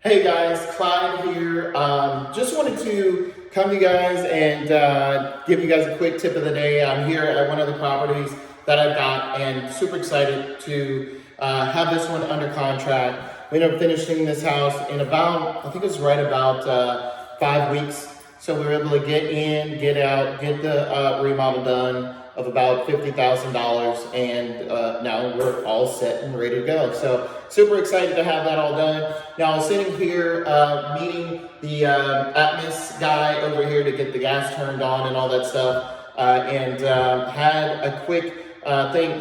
Hey guys, Clyde here. Just wanted to come to you guys and give you guys a quick tip of the day. I'm here at one of the properties that I've got and super excited to have this one under contract. We ended up finishing this house in about, I think it was right about 5 weeks. So we were able to get in, get out, get the remodel done of about $50,000, and now we're all set and ready to go. So super excited to have that all done. Now I was sitting here meeting the Atmos guy over here to get the gas turned on and all that stuff, and had a quick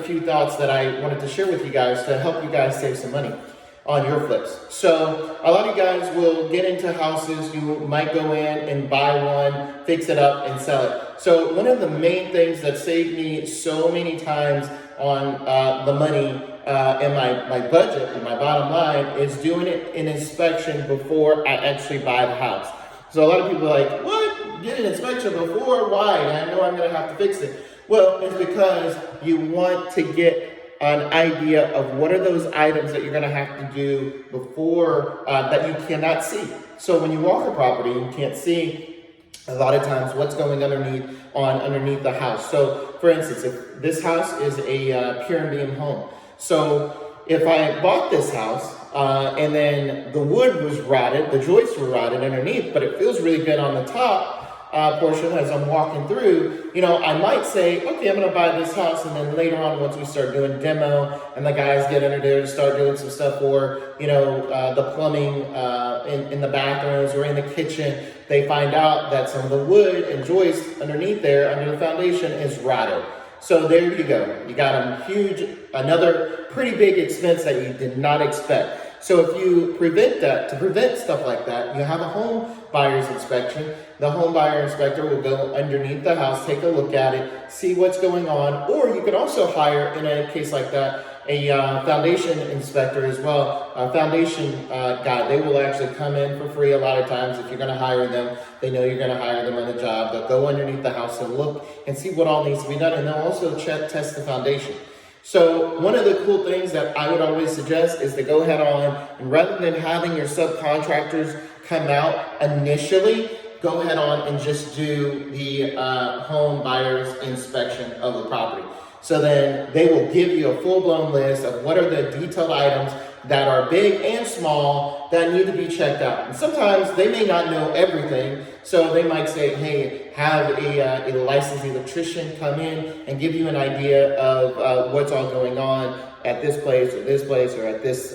few thoughts that I wanted to share with you guys to help you guys save some money on your flips. So a lot of you guys will get into houses, you might go in and buy one, fix it up and sell it. So one of the main things that saved me so many times on the money and my budget and my bottom line is doing it an inspection before I actually buy the house. So a lot of people are like, what? Get an inspection before? Why? I know I'm gonna have to fix it. Well, it's because you want to get an idea of what are those items that you're going to have to do before that you cannot see. So when you walk a property, you can't see a lot of times what's going underneath the house. So for instance, if this house is a pier and beam home, so if I bought this house and then the wood was rotted, the joists were rotted underneath, but it feels really good on the top portion as I'm walking through, I might say, okay, I'm going to buy this house. And then later on, once we start doing demo and the guys get under there to start doing some stuff for, the plumbing in the bathrooms or in the kitchen, they find out that some of the wood and joists underneath there, under the foundation, is rotted. So there you go. You got another pretty big expense that you did not expect. So if you to prevent stuff like that, you have a home buyer's inspection. The home buyer inspector will go underneath the house, take a look at it, see what's going on. Or you can also hire, in a case like that, a foundation inspector as well, a foundation guy. They will actually come in for free a lot of times. If you're going to hire them, they know you're going to hire them on the job. They'll go underneath the house and look and see what all needs to be done. And they'll also test the foundation. So one of the cool things that I would always suggest is to go ahead on, and rather than having your subcontractors come out initially, go ahead on and just do the home buyer's inspection of the property. So then they will give you a full-blown list of what are the detailed items that are big and small that need to be checked out. And sometimes they may not know everything, so they might say, hey, have a licensed electrician come in and give you an idea of what's all going on at this place or at this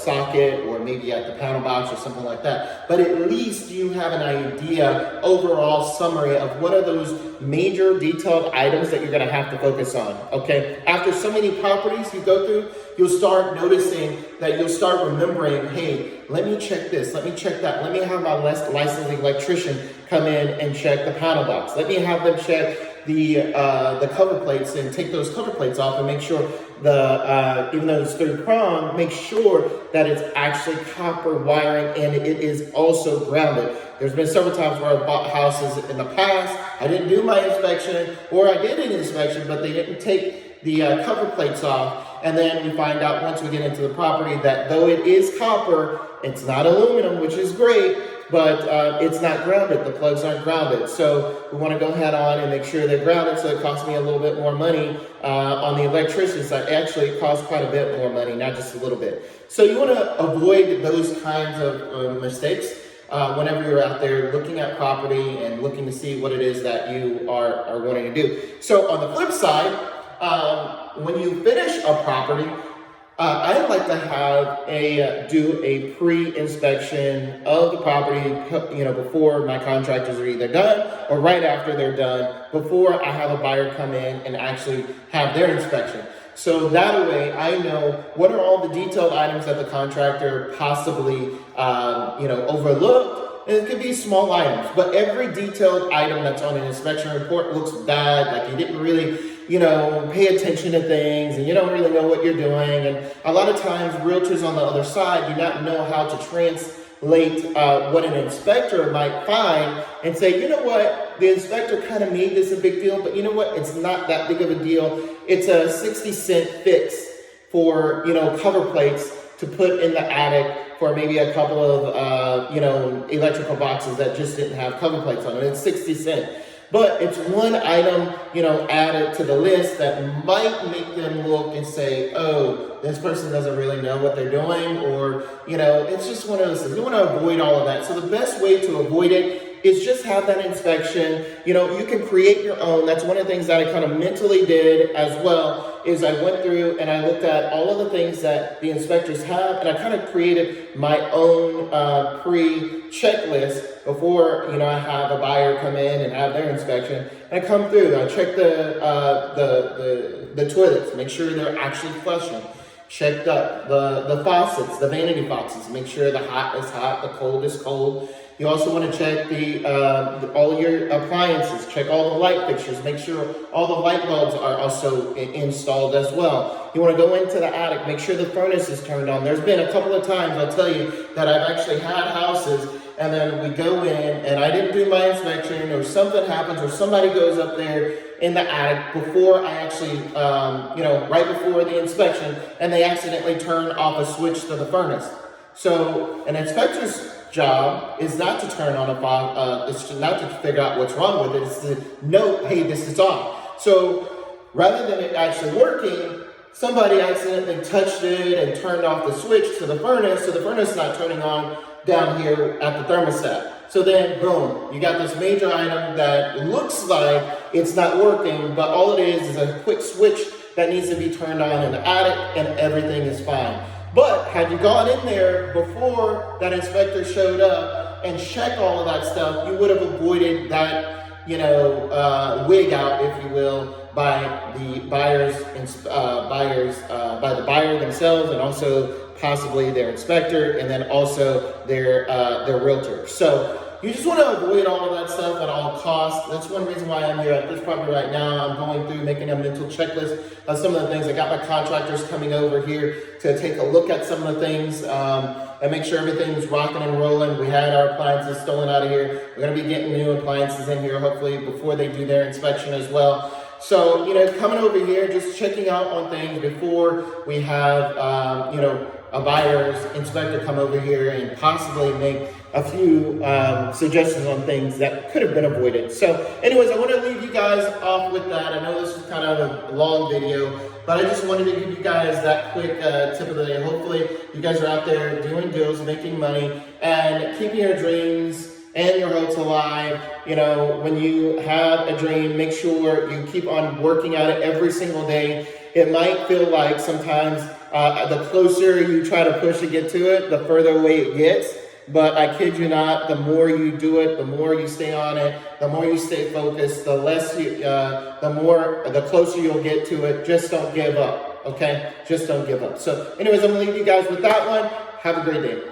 socket, or maybe at the panel box or something like that. But at least you have an idea, overall summary of what are those major detailed items that you're going to have to focus on. Okay, after so many properties you go through, you'll start noticing that you'll start remembering, hey, let me check this, let me check that, let me have my licensed electrician come in and check the panel box, let me have them check the cover plates and take those cover plates off and make sure even though it's 3 prong, make sure that it's actually copper wiring and it is also grounded. There's been several times where I bought houses in the past, I didn't do my inspection, or I did an inspection, but they didn't take the cover plates off. And then we find out once we get into the property that though it is copper, it's not aluminum, which is great, but it's not grounded. The plugs aren't grounded. So we want to go ahead on and make sure they're grounded, so it costs me a little bit more money on the electrician side. Actually, it costs quite a bit more money, not just a little bit. So you want to avoid those kinds of mistakes whenever you're out there looking at property and looking to see what it is that you are wanting to do. So on the flip side, when you finish a property, I'd like to do a pre-inspection of the property, before my contractors are either done or right after they're done, before I have a buyer come in and actually have their inspection. So that way I know what are all the detailed items that the contractor possibly, overlooked. And it could be small items, but every detailed item that's on an inspection report looks bad, like you didn't really pay attention to things and you don't really know what you're doing. And a lot of times realtors on the other side do not know how to translate what an inspector might find and say, you know what, the inspector kind of made this a big deal, but you know what, it's not that big of a deal. It's a 60-cent fix for, cover plates to put in the attic for maybe a couple of, electrical boxes that just didn't have cover plates on it. It's 60 cents. But it's one item, added to the list that might make them look and say, oh, this person doesn't really know what they're doing, or, it's just one of those things. You want to avoid all of that. So the best way to avoid it is just have that inspection. You can create your own. That's one of the things that I kind of mentally did as well, is I went through and I looked at all of the things that the inspectors have, and I kind of created my own pre-checklist before, I have a buyer come in and have their inspection. And I come through, I check the toilets, make sure they're actually flushing. Check the faucets, the vanity faucets, make sure the hot is hot, the cold is cold. You also want to check all your appliances, check all the light fixtures, make sure all the light bulbs are also installed as well. You want to go into the attic, make sure the furnace is turned on. There's been a couple of times, I'll tell you, that I've actually had houses, and then we go in and I didn't do my inspection, or something happens, or somebody goes up there in the attic before I actually, right before the inspection, and they accidentally turn off a switch to the furnace. So an inspector's job is not to turn on it's not to figure out what's wrong with it, it's to note, hey, this is off. So rather than it actually working, somebody accidentally touched it and turned off the switch to the furnace, so the furnace is not turning on down here at the thermostat. So then, boom, you got this major item that looks like it's not working, but all it is a quick switch that needs to be turned on in the attic, and everything is fine. But had you gone in there before that inspector showed up and checked all of that stuff, you would have avoided that, wig out, if you will, by the by the buyer themselves, and also possibly their inspector, and then also their realtor. So you just want to avoid all of that stuff at all costs. That's one reason why I'm here at this property right now. I'm going through making a mental checklist of some of the things. I got my contractors coming over here to take a look at some of the things and make sure everything's rocking and rolling. We had our appliances stolen out of here. We're going to be getting new appliances in here, hopefully, before they do their inspection as well. So, coming over here, just checking out on things before we have, a buyer's inspector come over here and possibly make a few suggestions on things that could have been avoided. So anyways, I want to leave you guys off with that. I know this was kind of a long video, but I just wanted to give you guys that quick tip of the day. Hopefully you guys are out there doing deals, making money, and keeping your dreams and your hopes alive. When you have a dream, make sure you keep on working at it every single day. It might feel like sometimes the closer you try to push to get to it, the further away it gets. But I kid you not, the more you do it, the more you stay on it, the more you stay focused, the closer you'll get to it. Just don't give up, okay? Just don't give up. So anyways, I'm gonna leave you guys with that one. Have a great day.